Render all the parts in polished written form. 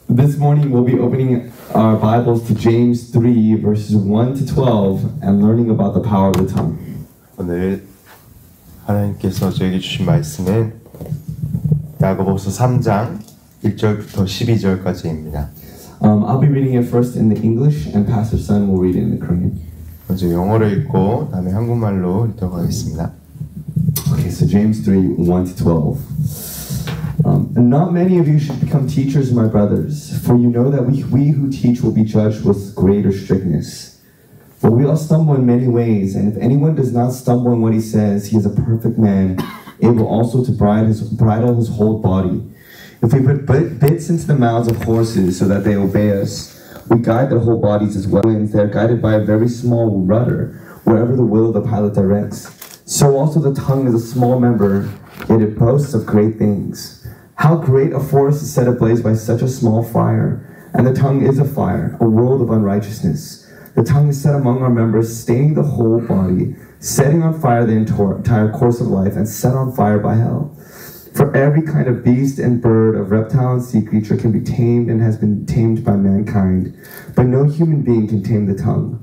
This morning we'll be opening our Bibles to James 3 verses 1 to 12 and learning about the power of the tongue. 오늘 하나님께서 저에게 주신 말씀은 야고보서 3장 1절부터 12절까지입니다. I'll be reading it first in the English and Pastor Sun will read it in the Korean. 먼저 영어로 읽고 다음에 한국말로 읽도록 하겠습니다. Okay, so James 3, 1 to 12. Not many of you should become teachers, my brothers, for you know that we who teach will be judged with greater strictness. For we all stumble in many ways, and if anyone does not stumble in what he says, he is a perfect man, able also to bridle his whole body. If we put bits into the mouths of horses so that they obey us, we guide their whole bodies as well, and they are guided by a very small rudder, wherever the will of the pilot directs. So also the tongue is a small member, yet it boasts of great things. How great a forest is set ablaze by such a small fire, and the tongue is a fire, a world of unrighteousness. The tongue is set among our members, staining the whole body, setting on fire the entire course of life, and set on fire by hell. For every kind of beast and bird, of reptile and sea creature can be tamed and has been tamed by mankind, but no human being can tame the tongue.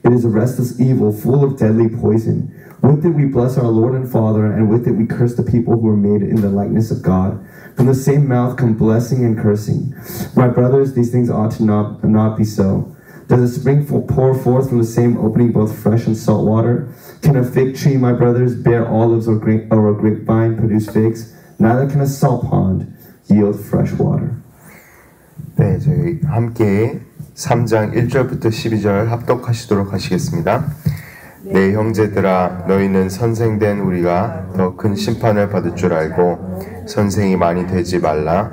It is a restless evil, full of deadly poison. With it we bless our Lord and Father, and with it we curse the people who are made in the likeness of God. From the same mouth come blessing and cursing. My brothers, these things ought to not be so. Does a spring pour forth from the same opening both fresh and salt water? Can a fig tree, my brothers, bear olives or a grapevine produce figs? Neither can a salt pond yield fresh water. 네, 저희 함께 3장 1절부터 12절 합독하시도록 하시겠습니다. 내 형제들아, 너희는 선생된 우리가 더 큰 심판을 받을 줄 알고 선생이 많이 되지 말라.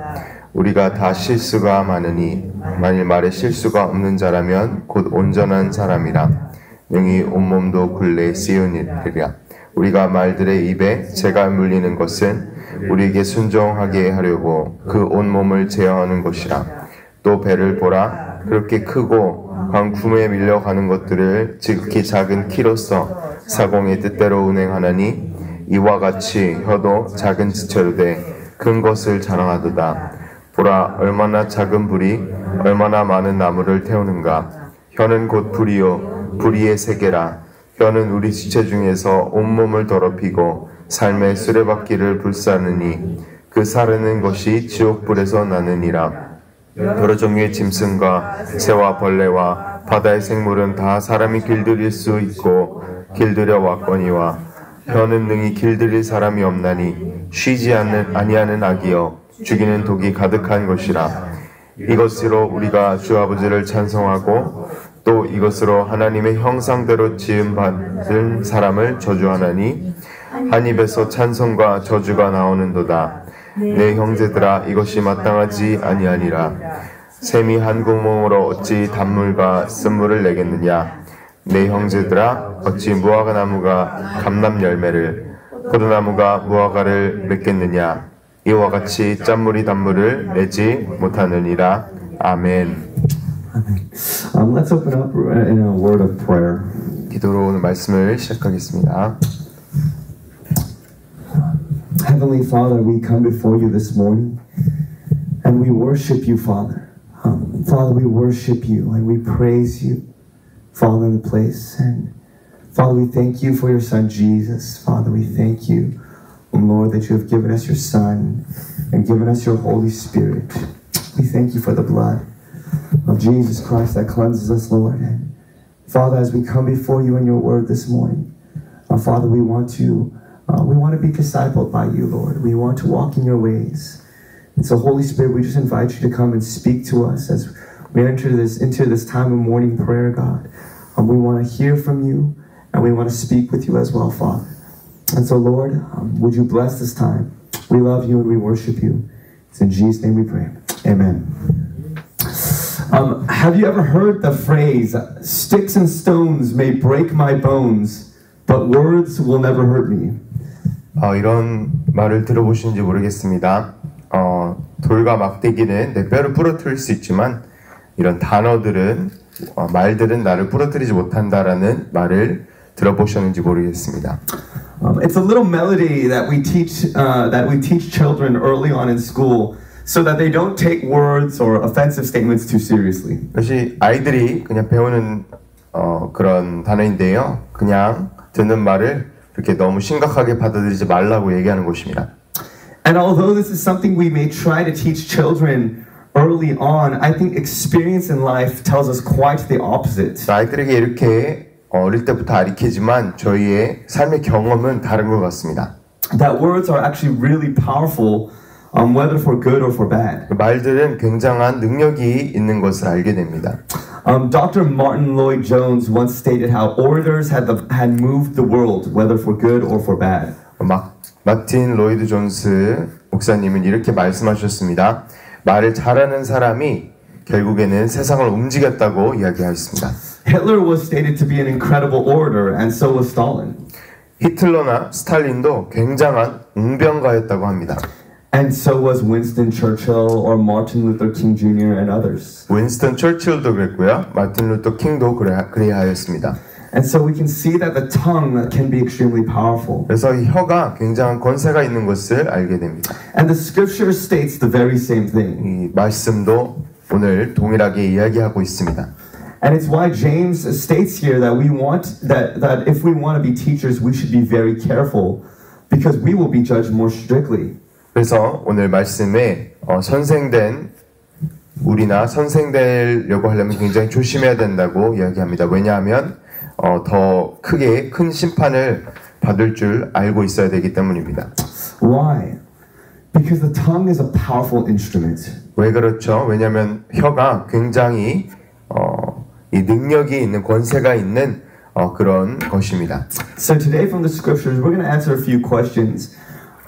우리가 다 실수가 많으니 만일 말에 실수가 없는 자라면 곧 온전한 사람이라. 능히 온몸도 굴레에 씌우니라. 우리가 말들의 입에 재가 물리는 것은 우리에게 순종하게 하려고 그 온몸을 제어하는 것이라. 또 배를 보라. 그렇게 크고 광풍에 밀려가는 것들을 지극히 작은 키로서 사공의 뜻대로 운행하나니 이와 같이 혀도 작은 지체로 돼 큰 것을 자랑하도다. 보라, 얼마나 작은 불이 얼마나 많은 나무를 태우는가. 혀는 곧 불이요 불의의 세계라. 혀는 우리 지체 중에서 온몸을 더럽히고 삶의 수레바퀴를 불사르니 그 사르는 것이 지옥불에서 나느니라. 여러 종류의 짐승과 새와 벌레와 바다의 생물은 다 사람이 길들일 수 있고 길들여 왔거니와 혀는 능히 길들일 사람이 없나니 쉬지 아니하는 악이여 죽이는 독이 가득한 것이라. 이것으로 우리가 주 아버지를 찬송하고 또 이것으로 하나님의 형상대로 지음 받은 사람을 저주하나니 한 입에서 찬송과 저주가 나오는도다. 내 형제들아, 이것이 마땅하지 아니하니라. 샘이 한 구멍으로 어찌 단물과 쓴물을 내겠느냐. 내 형제들아, 어찌 무화과나무가 감람 열매를 포도나무가 무화과를 맺겠느냐. 이와 같이 짠물이 단물을 내지 못하느니라. 아멘. Let's open up in a word of prayer. 기도로 오늘 말씀을 시작하겠습니다. Heavenly Father, we come before you this morning and we worship you, Father. Father, we worship you and we praise you, Father, in the place. And Father, we thank you for your Son, Jesus. Father, we thank you, Lord, that you have given us your Son and given us your Holy Spirit. We thank you for the blood of Jesus Christ that cleanses us, Lord. And Father, as we come before you in your word this morning, Father, we want to be discipled by you, Lord. We want to walk in your ways. And so, Holy Spirit, we just invite you to come and speak to us as we enter into this time of morning prayer, God. We want to hear from you, and we want to speak with you as well, Father. And so, Lord, would you bless this time? We love you and we worship you. It's in Jesus' name we pray. Amen. Have you ever heard the phrase, "Sticks and stones may break my bones, but words will never hurt me"? 이런 말을 들어보시는지 모르겠습니다. 돌과 막대기는 내 뼈를 부러뜨릴 수 있지만 이런 단어들은 말들은 나를 부러뜨리지 못한다라는 말을 들어보셨는지 모르겠습니다. It's a little melody that we teach children early on in school so that they don't take words or offensive statements too seriously. 이것이 아이들이 그냥 배우는 그런 단어인데요. 그냥 듣는 말을 이렇게 너무 심각하게 받아들이지 말라고 얘기하는 것입니다. And although this is something we may try to teach children early on, I think experience in life tells us quite the opposite. 아이들에게 이렇게 어릴 때부터 가르치지만 저희의 삶의 경험은 다른 것 같습니다. That words are actually really powerful, whether for good or for bad. 말들은 굉장한 능력이 있는 것을 알게 됩니다. Dr. Martin Lloyd-Jones once stated how orators had moved the world, whether for good or for bad. 마틴 로이드 존스 목사님은 이렇게 말씀하셨습니다. 말을 잘하는 사람이 결국에는 세상을 움직였다고 이야기하였습니다. Hitler was stated to be an incredible orator, and so was Stalin. 히틀러나 스탈린도 굉장한 웅변가였다고 합니다. And so was Winston Churchill or Martin Luther King Jr. and others. 윈스턴 처칠도 그랬고요. 마틴 루터 킹도 그래야 하였습니다. And so we can see that the tongue can be extremely powerful. 그래서 이 혀가 굉장한 권세가 있는 것을 알게 됩니다. And the scripture states the very same thing. 이 말씀도 오늘 동일하게 이야기하고 있습니다. And it's why James states here that that if we want to be teachers, we should be very careful because we will be judged more strictly. 그래서 오늘 말씀에 우리나 선생되려고 하려면 굉장히 조심해야 된다고 이야기합니다. 왜냐하면 더 큰 심판을 받을 줄 알고 있어야 되기 때문입니다. Why? Because the tongue is a powerful instrument. 왜 그렇죠? 왜냐하면 혀가 굉장히 이 능력이 있는 권세가 있는 그런 것입니다. So today from the scriptures, we're going to answer a few questions.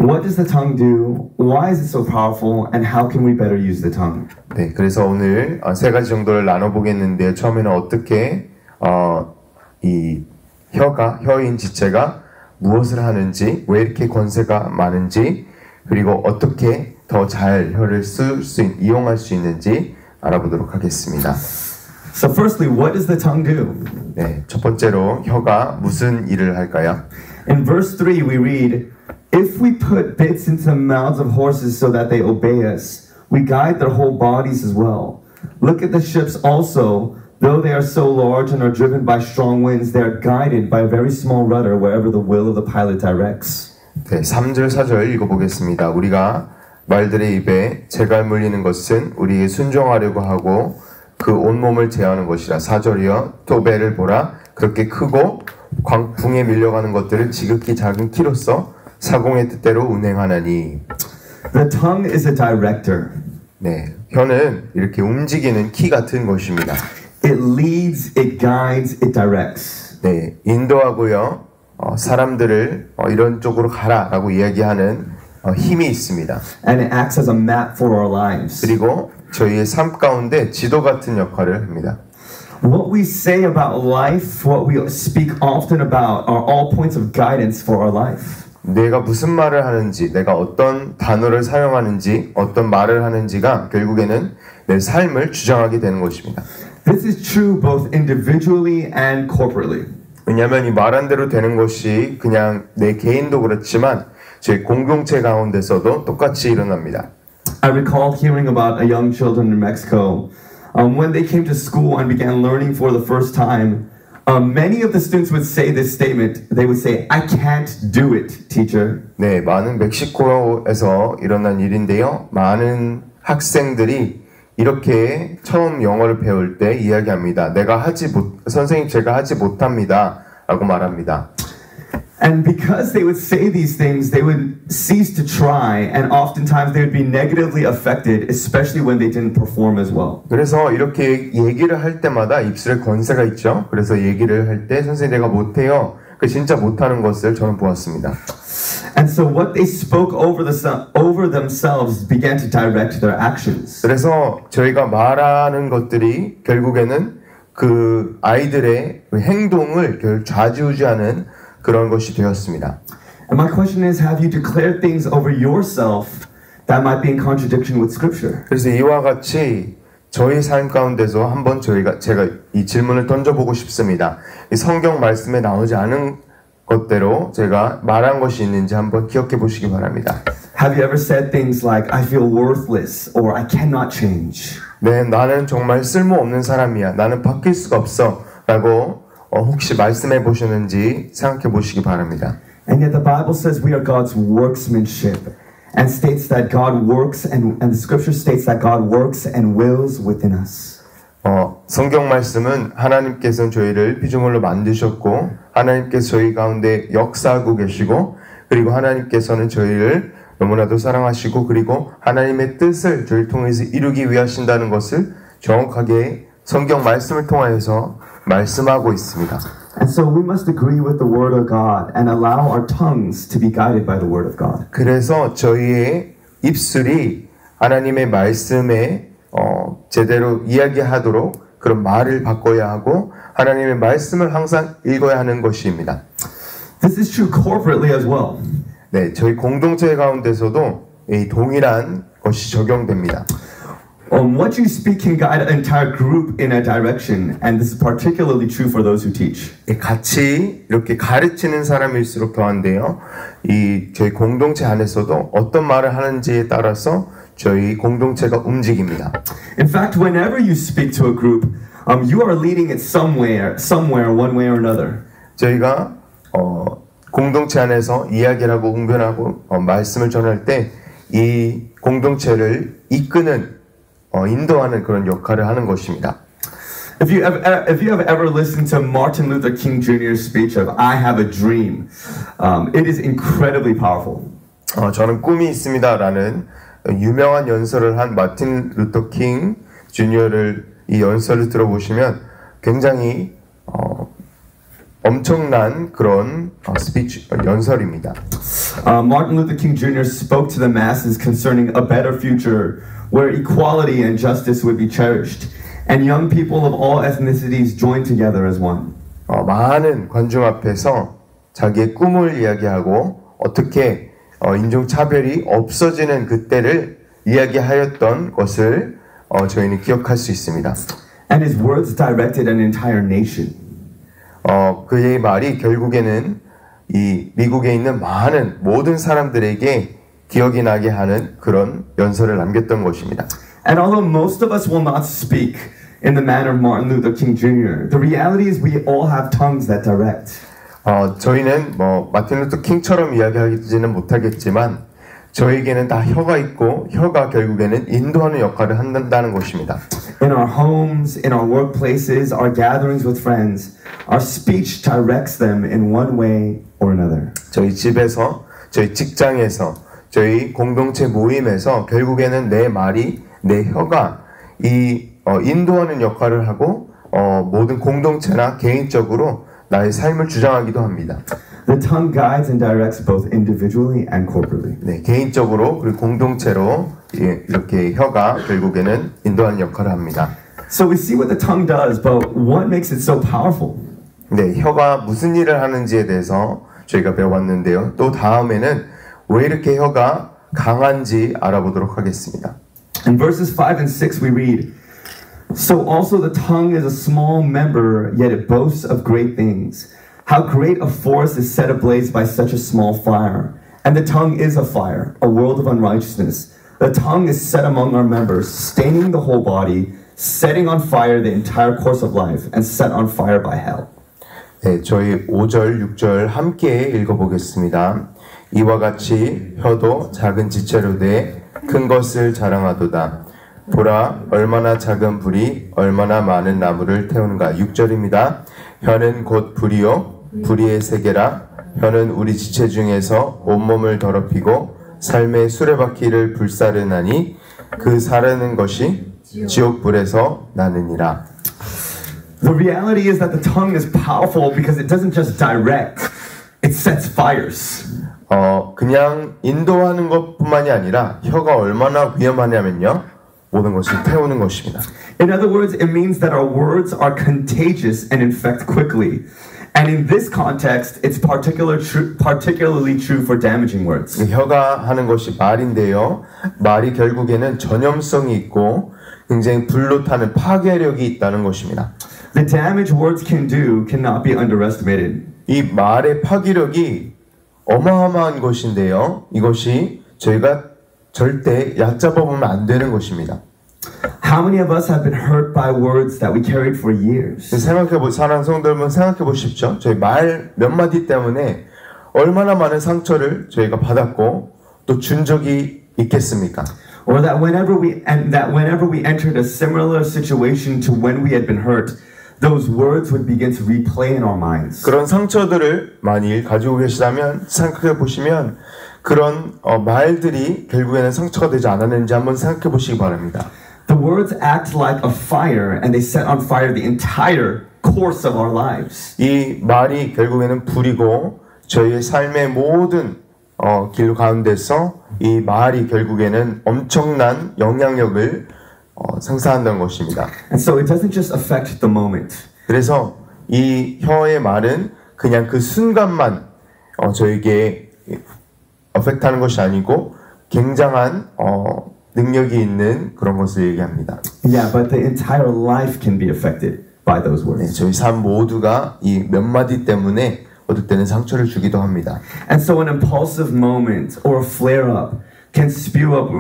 What does the tongue do? Why is it so powerful? And how can we better use the tongue? 네, 그래서 오늘 세 가지 정도를 나눠보겠는데 처음에는 어떻게 이 혀인 지체가 무엇을 하는지, 왜 이렇게 권세가 많은지, 그리고 어떻게 더 잘 혀를 이용할 수 있는지 알아보도록 하겠습니다. So firstly, what does the tongue do? 네, 첫 번째로 혀가 무슨 일을 할까요? In verse 3 we read, If we put bits into the mouths of horses so that they obey us, we guide their whole bodies as well. Look at the ships also. Though they are so large and are driven by strong winds, they are guided by a very small rudder wherever the will of the pilot directs. 네, 3절, 4절 읽어보겠습니다. 우리가 말들의 입에 재갈 물리는 것은 우리에게 순종하려고 하고 그 온몸을 제어하는 것이라. 4절이요. 또 배를 보라. 그렇게 크고 광풍에 밀려가는 것들을 지극히 작은 키로써 사공의 뜻대로 운행하나니. The tongue is a director. 네, 혀는 이렇게 움직이는 키 같은 것입니다. It leads, it guides, it directs. 네, 인도하고요. 사람들을 이런 쪽으로 가라라고 이야기하는 힘이 있습니다. And it acts as a map for our lives. 그리고 저희의 삶 가운데 지도 같은 역할을 합니다. What we say about life, what we speak often about, are all points of guidance for our life. 내가 무슨 말을 하는지, 내가 어떤 단어를 사용하는지, 어떤 말을 하는지가 결국에는 내 삶을 주장하게 되는 것입니다. This is true both individually and corporately. 왜냐하면 이 말한 대로 되는 것이 그냥 내 개인도 그렇지만 제 공동체 가운데서도 똑같이 일어납니다. I recall hearing about a young children in Mexico. When they came to school and began learning for the first time, many of the students would say this statement. They would say, I can't do it, teacher. 네, 많은 멕시코에서 일어난 일인데요. 많은 학생들이 이렇게 처음 영어를 배울 때 이야기합니다. 선생님 제가 하지 못합니다. 라고 말합니다. And because they would say these things, they would cease to try, and oftentimes they would be negatively affected, especially when they didn't perform as well. 그래서 이렇게 얘기를 할 때마다 입술에 권세가 있죠. 그래서 얘기를 할 때 선생님 내가 못해요. 그 진짜 못하는 것을 저는 보았습니다. And so what they spoke over themselves began to direct their actions. 그래서 저희가 말하는 것들이 결국에는 그 아이들의 그 행동을 좌지우지하는 그런 것이 되었습니다. And my question is, have you declared things over yourself that might be in contradiction with Scripture? 그래서 이와 같이 저희 삶 가운데서 한번 제가 이 질문을 던져보고 싶습니다. 이 성경 말씀에 나오지 않은 것대로 제가 말한 것이 있는지 한번 기억해 보시기 바랍니다. Have you ever said things like, I feel worthless or I cannot change? 네, 나는 정말 쓸모없는 사람이야. 나는 바뀔 수가 없어. 라고 혹시 말씀해 보셨는지 생각해 보시기 바랍니다. And yet the Bible says we are God's workmanship and states that God works and the scripture states that God works and wills within us. 성경 말씀은 하나님께서는 저희를 피조물로 만드셨고 하나님께서 저희 가운데 역사하고 계시고 그리고 하나님께서는 저희를 너무나도 사랑하시고 그리고 하나님의 뜻을 저희를 통해서 이루기 위하신다는 것을 정확하게 성경 말씀을 통하여서 말씀하고 있습니다. And so we must agree with the word of God and allow our tongues to be guided by the word of God. 그래서 저희의 입술이 하나님의 말씀에 제대로 이야기하도록 그런 말을 바꿔야 하고 하나님의 말씀을 항상 읽어야 하는 것입니다. This is true corporately as well. 네, 저희 공동체 가운데서도 이 동일한 것이 적용됩니다. What you speak can guide an entire group in a direction, and this is particularly true for those who teach. 같이 이렇게 가르치는 사람일수록 더한데요. 저희 공동체 안에서도 어떤 말을 하는지에 따라서 저희 공동체가 움직입니다. In fact, whenever you speak to a group, you are leading it somewhere, one way or another. 저희가 공동체 안에서 이야기를 하고 웅변하고 말씀을 전할 때 이 공동체를 이끄는 인도하는 그런 역할을 하는 것입니다. If you have ever listened to Martin Luther King Jr.'s speech of "I have a dream," it is incredibly powerful. 저는 꿈이 있습니다라는 유명한 연설을 한 마틴 루터 킹 주니어를 이 연설을 들어보시면 굉장히 엄청난 그런 스피치 연설입니다. Martin Luther King Jr. spoke to the masses concerning a better future where equality and justice would be cherished, and young people of all ethnicities joined together as one. 많은 관중 앞에서 자기의 꿈을 이야기하고 어떻게 인종 차별이 없어지는 그때를 이야기하였던 것을 저희는 기억할 수 있습니다. And his words directed an entire nation. 그의 말이 결국에는 이 미국에 있는 많은 모든 사람들에게 기억이 나게 하는 그런 연설을 남겼던 것입니다. And although most of us will not speak in the manner of Martin Luther King Jr., the reality is we all have tongues that direct. 저희는 마틴 루터 킹처럼 이야기하지는 못하겠지만 저에게는 다 혀가 있고 혀가 결국에는 인도하는 역할을 한다는 것입니다. In our homes, in our workplaces, our gatherings with friends, our speech directs them in one way or another. 저희 집에서, 저희 직장에서, 저희 공동체 모임에서 결국에는 내 말이, 내 혀가 인도하는 역할을 하고 모든 공동체나 개인적으로 나의 삶을 주장하기도 합니다. The tongue guides and directs both individually and corporately. 네, 개인적으로 그리고 공동체로 이렇게 혀가 결국에는 인도하는 역할을 합니다. So we see what the tongue does, but what makes it so powerful? 네, 혀가 무슨 일을 하는지에 대해서 저희가 배워봤는데요. 또 다음에는 왜 이렇게 혀가 강한지 알아보도록 하겠습니다. In verses 5 and 6 we read, So also the tongue is a small member, yet it boasts of great things. How great a forest is set ablaze by such a small fire. And the tongue is a fire, a world of unrighteousness. The tongue is set among our members, staining the whole body, setting on fire the entire course of life, and set on fire by hell. 네, 저희 5절, 6절 함께 읽어보겠습니다. 이와 같이 혀도 작은 지체로 돼 큰 것을 자랑하도다. 보라, 얼마나 작은 불이 얼마나 많은 나무를 태우는가. 6절입니다. 혀는 곧 불이요 불의의 세계라. 혀는 우리 지체 중에서 온몸을 더럽히고 삶의 수레바퀴를 불사르나니 그 사르는 것이 지옥불에서 나느니라. The reality is that the tongue is powerful because it doesn't just direct, it sets fires. 그냥 인도하는 것뿐만이 아니라 혀가 얼마나 위험하냐면요. 모든 것을 태우는 것입니다. In other words, it means that our words are contagious and infect quickly. And in this context, it's particularly true for damaging words. 혀가 하는 것이 말인데요. 말이 결국에는 전염성이 있고 굉장히 불로 타는 파괴력이 있다는 것입니다. The damage words can do cannot be underestimated. 이 말의 파괴력이 어마어마한 것인데요. 이것이 저희가 절대 얕잡아 보면 안 되는 것입니다. How many of us have been hurt by words that we carried for years? 사랑하는 성도 여러분 생각해 보십시오. 저희 말 몇 마디 때문에 얼마나 많은 상처를 저희가 받았고 또 준 적이 있겠습니까? Or that whenever we entered a similar situation to when we had been hurt, those words would begin to replay in our minds. 그런 상처들을 만일 가지고 계시다면 생각해 보시면 그런 말들이 결국에는 상처가 되지 않았는지 한번 생각해 보시기 바랍니다. The words act like a fire and they set on fire the entire course of our lives. 이 말이 결국에는 불이고 저희의 삶의 모든 길 가운데서 이 말이 결국에는 엄청난 영향력을 상상한다는 것입니다. And so it doesn't just affect the moment. 그래서 이 혀의 말은 그냥 그 순간만 저에게 어펙트하는 것이 아니고 굉장한 능력이 있는 그런 것을 얘기합니다. Yeah, but the entire life can be affected by those words. 네, 저희 삶 모두가 이 몇 마디 때문에 어떨 때는 상처를 주기도 합니다. And so an impulsive moment or a flare-up can spew out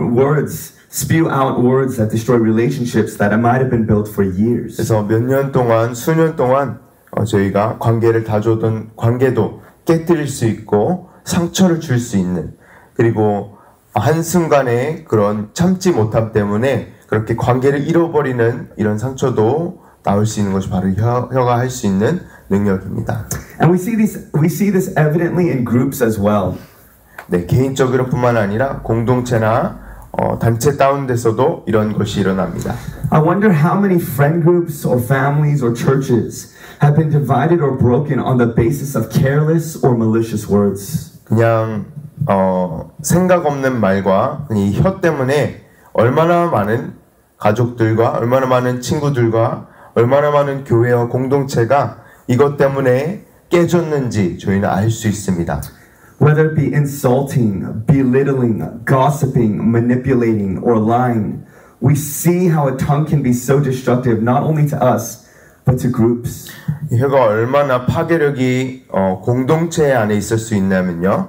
words that destroy relationships that might have been built for years. 그래서 몇 년 동안, 수년 동안 저희가 관계를 다져오던 관계도 깨뜨릴 수 있고 상처를 줄 수 있는, 그리고 한순간에 그런 참지 못함 때문에 그렇게 관계를 잃어버리는 이런 상처도 나올 수 있는 것이 바로 혀가 할 수 있는 능력입니다. And we see this evidently in groups as well. 네, 개인적으로뿐만 아니라 공동체나 단체 다운돼서도 이런 것이 일어납니다. I wonder how many friend groups or families or churches have been divided or broken on the basis of careless or malicious words. 그냥 생각 없는 말과 이 혀 때문에 얼마나 많은 가족들과 얼마나 많은 친구들과 얼마나 많은 교회와 공동체가 이것 때문에 깨졌는지 저희는 알 수 있습니다. Whether it be insulting, belittling, gossiping, manipulating, or lying, we see how a tongue can be so destructive not only to us, but to groups. 혀가 얼마나 파괴력이 공동체 안에 있을 수 있냐면요.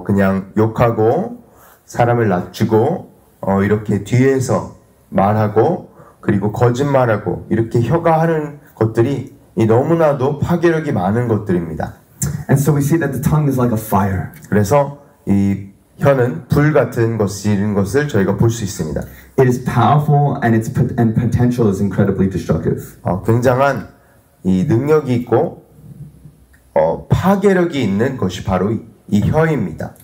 그냥 욕하고 사람을 낮추고 이렇게 뒤에서 말하고 그리고 거짓말하고 이렇게 혀가 하는 것들이 너무나도 파괴력이 많은 것들입니다. And so we see that the tongue is like a fire. 그래서 이 혀는 불 같은 것인 것을 저희가 볼 수 있습니다. It is powerful and its potential is incredibly destructive. 굉장한 이 능력이 있고 파괴력이 있는 것이 바로 이 혀입니다.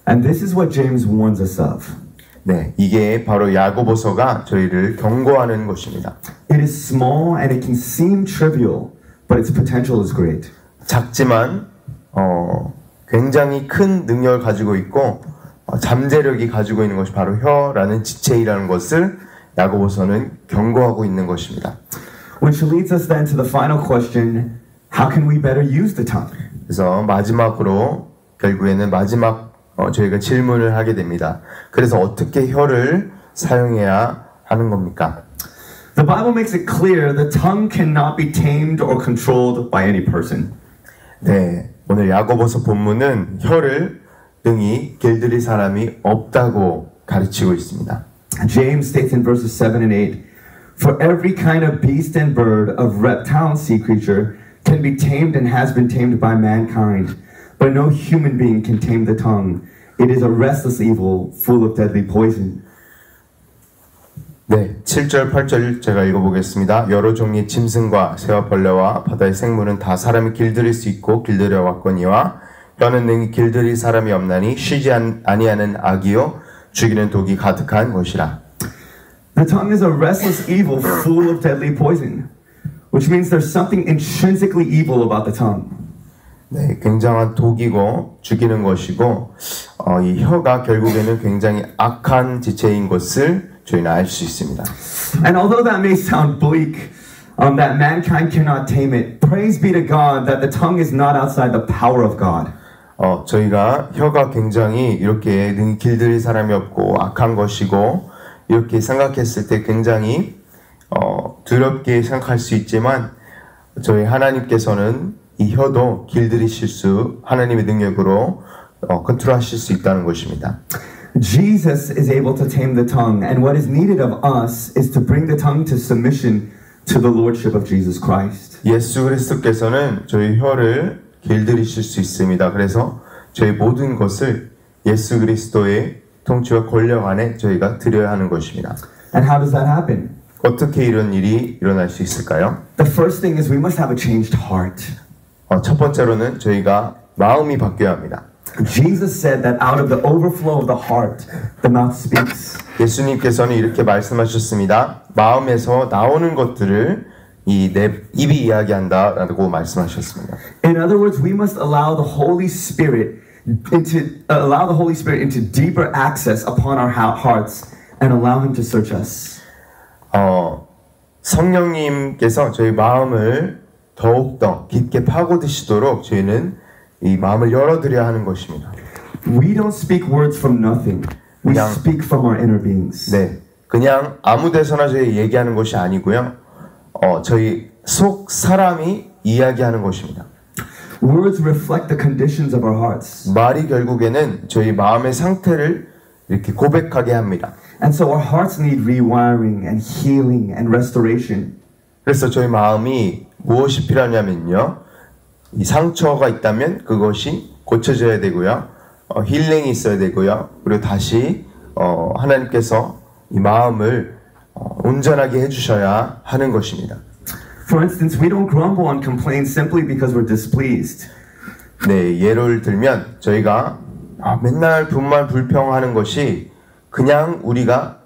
And this is what James warns us of. 네, 이게 바로 야고보서가 저희를 경고하는 것입니다. It is small and it can seem trivial, but its potential is great. 작지만 굉장히 큰 능력을 가지고 있고 잠재력이 가지고 있는 것이 바로 혀라는 지체이라는 것을 야고보서는 경고하고 있는 것입니다. Which leads us then to the final question, how can we better use the tongue? 그래서 마지막으로 결국에는 마지막 저희가 질문을 하게 됩니다. 그래서 어떻게 혀를 사용해야 하는 겁니까? The Bible makes it clear the tongue cannot be tamed or controlled by any person. 네, 오늘 야고보서 본문은 혀를 능히 길들일 사람이 없다고 가르치고 있습니다. James states in verses 7 and 8, For every kind of beast and bird, of reptile and sea creature, can be tamed and has been tamed by mankind, but no human being can tame the tongue. It is a restless evil, full of deadly poison. 네, 7절, 8절 제가 읽어보겠습니다. 여러 종류의 짐승과 새와 벌레와 바다의 생물은 다 사람이 길들일 수 있고 길들여 왔거니와 혀는 능히 길들일 사람이 없나니 쉬지 아니하는 악이요 죽이는 독이 가득한 것이라. The tongue is a restless evil, full of deadly poison, which means there's something intrinsically evil about the tongue. 네, 굉장한 독이고 죽이는 것이고 이 혀가 결국에는 굉장히 악한 지체인 것을 저희는 알 수 있습니다. And although that may sound bleak, that mankind cannot tame it, praise be to God that the tongue is not outside the power of God. 저희가 혀가 굉장히 이렇게 능히 길들일 사람이 없고 악한 것이고 이렇게 생각했을 때 굉장히 두렵게 생각할 수 있지만 저희 하나님께서는 이 혀도 길들이실 수 하나님의 능력으로 컨트롤하실 수 있다는 것입니다. Jesus is able to tame the tongue, and what is needed of us is to bring the tongue to submission to the lordship of Jesus Christ. 예수 그리스도께서는 저희 혀를 길들이실 수 있습니다. 그래서 저희 모든 것을 예수 그리스도의 통치와 권력 안에 저희가 드려야 하는 것입니다. And how does that happen? 어떻게 이런 일이 일어날 수 있을까요? The first thing is we must have a changed heart. 첫 번째로는 저희가 마음이 바뀌어야 합니다. Jesus said that out of the overflow of the heart, the mouth speaks. 예수님께서는 이렇게 말씀하셨습니다. 마음에서 나오는 것들을 내 입이 이야기한다라고 말씀하셨습니다. In other words, we must allow the Holy Spirit into deeper access upon our hearts and allow Him to search us. 성령님께서 저희 마음을 더욱더 깊게 파고드시도록 저희는 이 마음을 열어드려야 하는 것입니다. We don't speak words from nothing. We 그냥, speak from our inner beings. 네, 그냥 아무 데서나 저희 얘기하는 것이 아니고요. 저희 속 사람이 이야기하는 것입니다. Words reflect the conditions of our hearts. 말이 결국에는 저희 마음의 상태를 이렇게 고백하게 합니다. And so our hearts need rewiring and healing and restoration. 그래서 저희 마음이 무엇이 필요하냐면요. 이 상처가 있다면 그것이 고쳐져야 되고요. 힐링이 있어야 되고요. 그리고 다시 하나님께서 이 마음을 온전하게 해주셔야 하는 것입니다. For instance, we don't grumble and complain simply because we're displeased. 네, 예를 들면 저희가 맨날 분만 불평하는 것이 그냥 우리가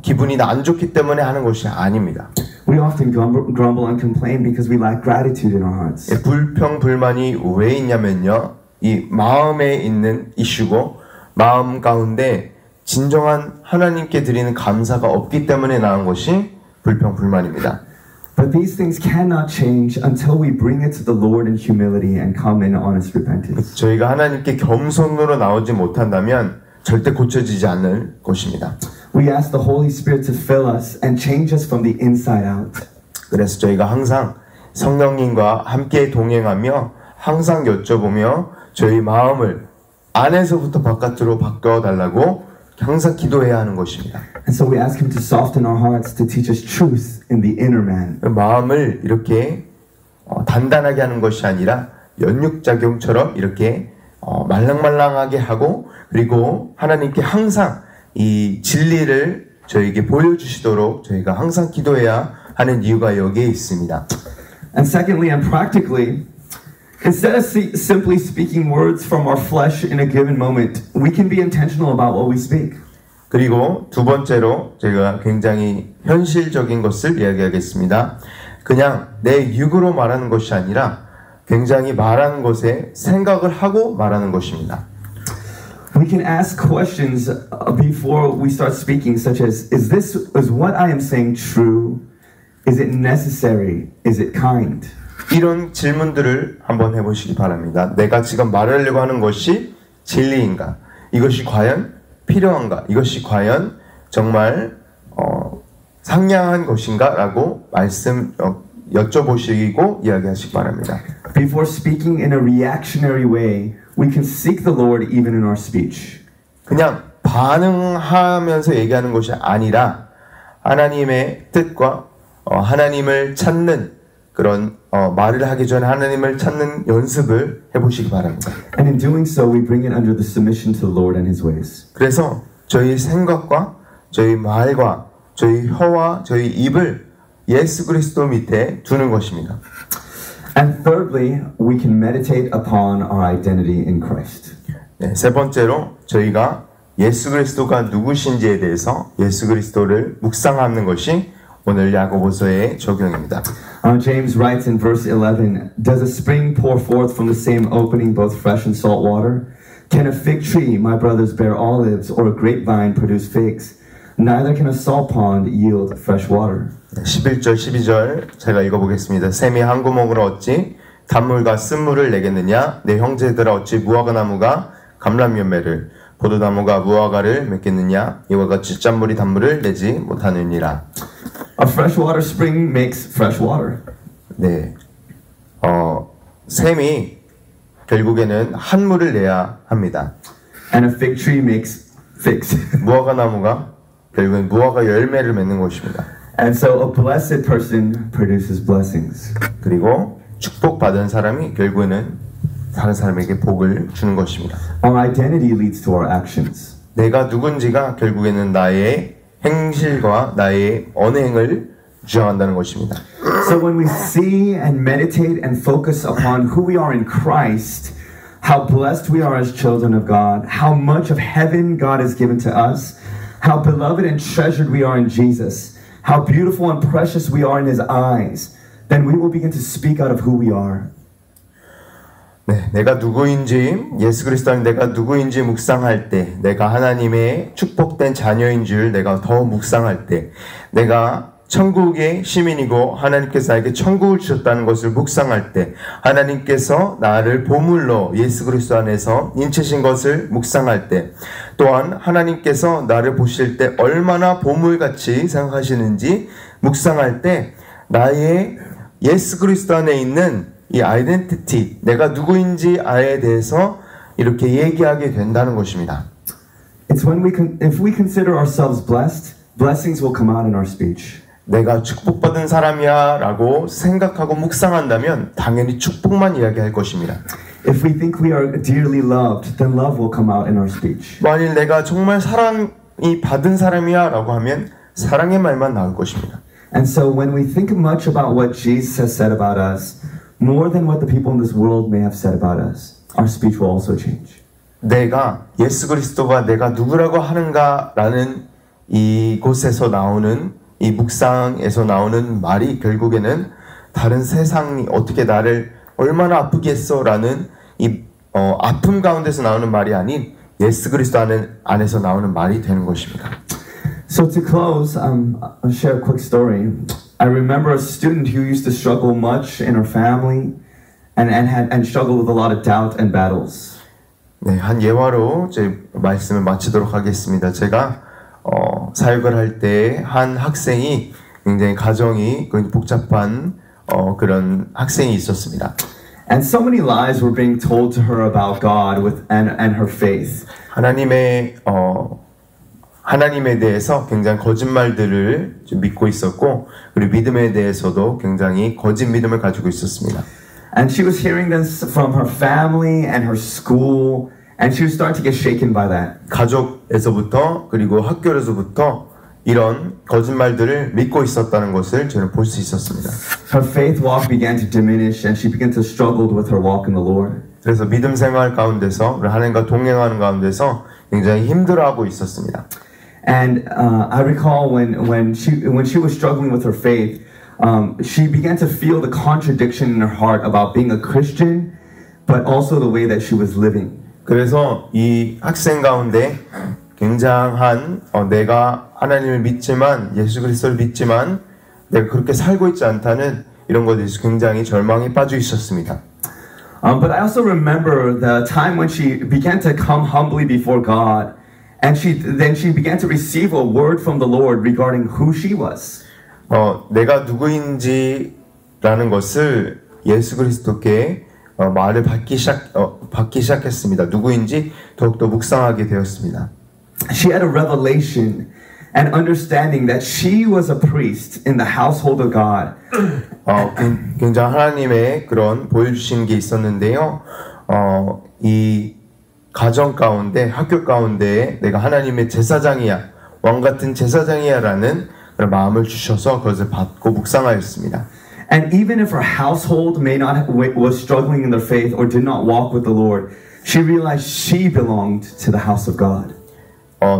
기분이 안 좋기 때문에 하는 것이 아닙니다. We often grumble and complain because we lack gratitude in our hearts. 불평 불만이 왜 있냐면요, 이 마음에 있는 이슈고 마음 가운데 진정한 하나님께 드리는 감사가 없기 때문에 나온 것이 불평 불만입니다. But these things cannot change until we bring it to the Lord in humility and come in honest repentance. 저희가 하나님께 겸손으로 나오지 못한다면 절대 고쳐지지 않을 것입니다. We ask the Holy Spirit to fill us and change us from the inside out. 그래서 저희가 항상 성령님과 함께 동행하며 항상 여쭤보며 저희 마음을 안에서부터 바깥으로 바꿔달라고 항상 기도해야 하는 것입니다. And so we ask Him to soften our hearts to teach us truth in the inner man. 마음을 이렇게 단단하게 하는 것이 아니라 연육작용처럼 이렇게 말랑말랑하게 하고 그리고 하나님께 항상 이 진리를 저에게 보여주시도록 저희가 항상 기도해야 하는 이유가 여기에 있습니다. And secondly and practically, instead of simply speaking words from our flesh in a given moment, we can be intentional about what we speak. 그리고 두 번째로 제가 굉장히 현실적인 것을 이야기하겠습니다. 그냥 내 육으로 말하는 것이 아니라 굉장히 말하는 것에 생각을 하고 말하는 것입니다. We can ask questions before we start speaking, such as, is what I am saying true? Is it necessary? Is it kind? 이런 질문들을 한번 해보시기 바랍니다. 내가 지금 말하려고 하는 것이 진리인가? 이것이 과연 필요한가? 이것이 과연 정말 상냥한 것인가? 라고 여쭤보시고 이야기하시기 바랍니다. Before speaking in a reactionary way, we can seek the Lord even in our speech. 그냥 반응하면서 얘기하는 것이 아니라 하나님의 뜻과 하나님을 찾는 그런 말을 하기 전에 하나님을 찾는 연습을 해보시기 바랍니다. And in doing so, we bring it under the submission to the Lord and His ways. 그래서 저희 생각과 저희 말과 저희 혀와 저희 입을 예수 그리스도 밑에 두는 것입니다. And thirdly, we can meditate upon our identity in Christ. 네, 세 번째로 저희가 예수 그리스도가 누구신지에 대해서 예수 그리스도를 묵상하는 것이 오늘 야고보서의 적용입니다. James writes in verse 11, Does a spring pour forth from the same opening both fresh and salt water? Can a fig tree, my brothers, bear olives, or a grapevine produce figs? Neither can a salt pond yield fresh water. 11절, 12절 제가 읽어보겠습니다. 샘이 한 구멍으로 어찌 단물과 쓴물을 내겠느냐? 내 형제들아 어찌 무화과나무가 감람열매를 포도나무가 무화과를 맺겠느냐? 이와 같이 짠물이 단물을 내지 못하느니라. A freshwater spring makes fresh water. 네, 샘이 결국에는 한 물을 내야 합니다. And a fig tree makes figs. 무화과 나무가 결국은 무화과 열매를 맺는 것입니다. And so a blessed person produces blessings. 그리고 축복받은 사람이 결국에는 다른 사람에게 복을 주는 것입니다. Our identity leads to our actions. 내가 누군지가 결국에는 나의 행실과 나의 언행을 주장한다는 것입니다. So when we see and meditate and focus upon who we are in Christ, how blessed we are as children of God, how much of heaven God has given to us, how beloved and treasured we are in Jesus, how beautiful and precious we are in His eyes, then we will begin to speak out of who we are. 네, 내가 누구인지 예수 그리스도 안에 내가 누구인지 묵상할 때, 내가 하나님의 축복된 자녀인 줄 내가 더 묵상할 때, 내가 천국의 시민이고 하나님께서 나에게 천국을 주셨다는 것을 묵상할 때, 하나님께서 나를 보물로 예수 그리스도 안에서 인치신 것을 묵상할 때, 또한 하나님께서 나를 보실 때 얼마나 보물같이 생각하시는지 묵상할 때, 나의 예수 그리스도 안에 있는 이 아이덴티티, 내가 누구인지 아에 대해서 이렇게 얘기하게 된다는 것입니다. It's when if we consider ourselves blessed, blessings will come out in our speech. 내가 축복받은 사람이야 라고 생각하고 묵상한다면 당연히 축복만 이야기할 것입니다. If we think we are dearly loved, then love will come out in our speech. 만일 내가 정말 사랑이 받은 사람이야 라고 하면 사랑의 말만 나올 것입니다. And so when we think much about what Jesus has said about us, more than what the people in this world may have said about us, our speech will also change. 내가 예수 그리스도가 내가 누구라고 하는가라는 이곳에서 나오는 이 묵상에서 나오는 말이 결국에는 다른 세상이 어떻게 나를 얼마나 아프게 했어라는 이 아픔 가운데서 나오는 말이 아닌 예수 그리스도 안에서 나오는 말이 되는 것입니다. So to close, I'll share a quick story. I remember a student who used to struggle much in her family and struggled with a lot of doubt and battles. 네, 한 예화로 제 말씀을 마치도록 하겠습니다. 제가 사역을 할 때 한 학생이 굉장히 가정이 복잡한 그런 학생이 있었습니다. And so many lies were being told to her about God and her faith. 하나님에 대해서 굉장히 거짓말들을 믿고 있었고, 그리고 믿음에 대해서도 굉장히 거짓 믿음을 가지고 있었습니다. And she was hearing this from her family and her school, and she was starting to get shaken by that. 가족에서부터 그리고 학교에서부터 이런 거짓말들을 믿고 있었다는 것을 저는 볼 수 있었습니다. Her faith walk began to diminish, and she began to struggle with her walk in the Lord. 그래서 믿음 생활 가운데서 하나님과 동행하는 가운데서 굉장히 힘들어하고 있었습니다. And I recall when she was struggling with her faith, she began to feel the contradiction in her heart about being a Christian, but also the way that she was living. 그래서 이 학생 가운데 굉장한 내가 하나님을 믿지만 예수 그리스도를 믿지만 내가 그렇게 살고 있지 않다는 이런 것에 대해서 굉장히 절망에 빠져 있었습니다. But I also remember the time when she began to come humbly before God, and then she began to receive a word from the Lord regarding who she was. 내가 누구인지라는 것을 예수 그리스도께 말을 받기 시작했습니다. 누구인지 더욱더 묵상하게 되었습니다. She had a revelation and understanding that she was a priest in the household of God. 굉장히 하나님의 그런 보여주신 게 있었는데요. 이 가정 가운데, 학교 가운데 내가 하나님의 제사장이야, 왕 같은 제사장이야라는 그런 마음을 주셔서 그것을 받고 묵상하였습니다. And even if her household was struggling in their faith or did not walk with the Lord, she realized she belonged to the house of God.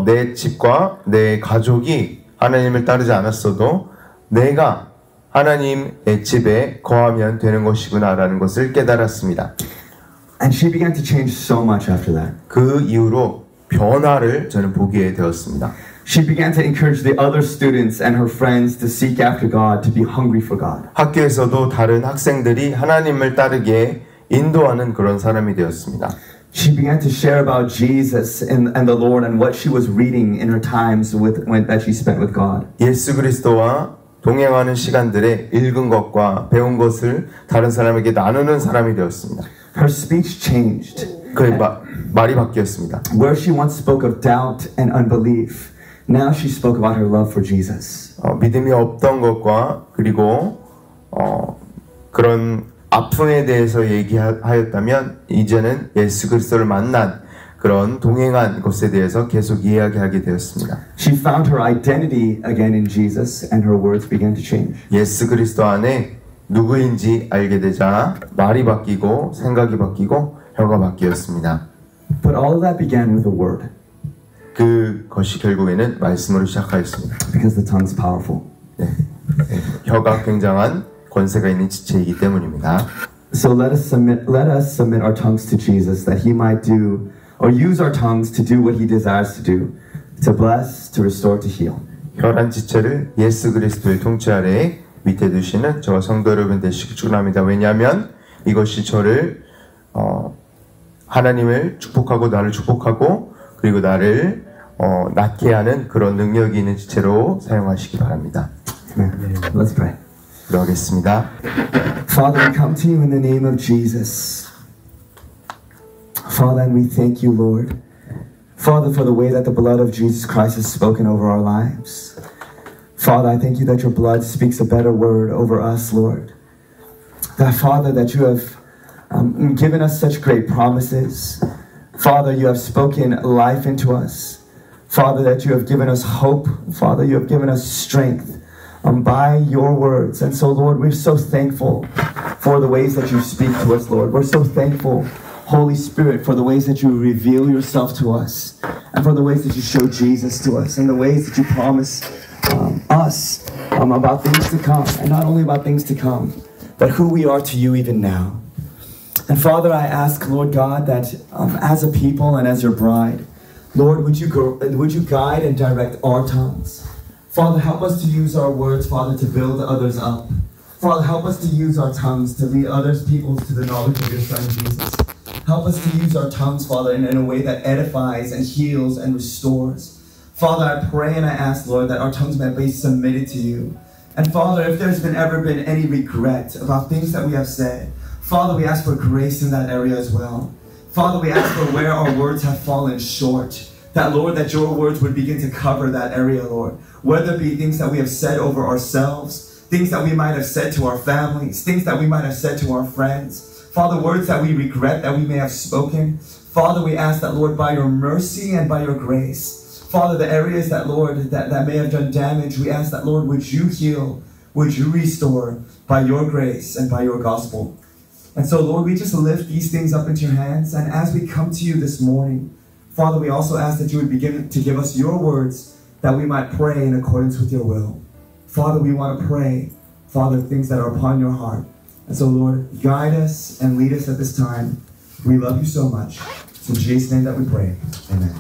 내 집과 내 가족이 하나님을 따르지 않았어도 내가 하나님의 집에 거하면 되는 것이구나라는 것을 깨달았습니다. And she began to change so much after that. 그 이후로 변화를 저는 보게 되었습니다. She began to encourage the other students and her friends to seek after God, to be hungry for God. 학교에서도 다른 학생들이 하나님을 따르게 인도하는 그런 사람이 되었습니다. She began to share about Jesus and the Lord and what she was reading in her times that she spent with God. 예수 그리스도와 동행하는 시간들에 읽은 것과 배운 것을 다른 사람에게 나누는 사람이 되었습니다. Her speech changed. 그의 말이 바뀌었습니다. Where she once spoke of doubt and unbelief, now she spoke about her love for Jesus. 믿음이 없던 것과 그리고 그런 아픔에 대해서 얘기하였다면 이제는 예수 그리스도를 만난 그런 동행한 것에 대해서 계속 이야기하게 되었습니다. She found her identity again in Jesus and her words began to change. 예수 그리스도 안에 누구인지 알게 되자 말이 바뀌고 생각이 바뀌고 혀가 바뀌었습니다. But all of that began with a word. 그것이 결국에는 말씀으로 시작하였습니다. Because the tongue's powerful. 혀가 굉장한 권세가 있는 지체이기 때문입니다. So let us submit our tongues to Jesus that he might do or use our tongues to do what he desires to do, to bless, to restore, to heal. 혈안 지체를 예수 그리스도의 통치 아래에 밑에 두시는 저와 성도 여러분 되시길 축원합니다. 왜냐하면 이것이 저를 하나님을 축복하고 나를 축복하고 그리고 나를 낫게 하는 그런 능력이 있는 지체로 사용하시기 바랍니다. Let's pray. 기도하겠습니다. Father, we come to you in the name of Jesus. Father, and we thank you, Lord. Father, for the way that the blood of Jesus Christ has spoken over our lives. Father, I thank you that your blood speaks a better word over us, Lord. That, Father, that you have given us such great promises. Father, you have spoken life into us. Father, that you have given us hope. Father, you have given us strength by your words. And so, Lord, we're so thankful for the ways that you speak to us, Lord. We're so thankful, Holy Spirit, for the ways that you reveal yourself to us and for the ways that you show Jesus to us and the ways that you promise us about things to come, and not only about things to come, but who we are to you even now. And Father, I ask, Lord God, that as a people and as your bride, Lord, would you guide and direct our tongues? Father, help us to use our words, Father, to build others up. Father, help us to use our tongues to lead others people to the knowledge of your Son, Jesus. Help us to use our tongues, Father, in a way that edifies and heals and restores. Father, I pray and I ask, Lord, that our tongues may be submitted to you. And Father, if there's ever been any regret about things that we have said, Father, we ask for grace in that area as well. Father, we ask for where our words have fallen short. That, Lord, that your words would begin to cover that area, Lord. Whether it be things that we have said over ourselves, things that we might have said to our families, things that we might have said to our friends. Father, words that we regret that we may have spoken. Father, we ask that, Lord, by your mercy and by your grace, Father, the areas that, Lord, that may have done damage, we ask that, Lord, would you heal, would you restore by your grace and by your gospel. And so, Lord, we just lift these things up into your hands. And as we come to you this morning, Father, we also ask that you would begin to give us your words that we might pray in accordance with your will. Father, we want to pray, Father, things that are upon your heart. And so, Lord, guide us and lead us at this time. We love you so much. It's in Jesus' name that we pray. Amen.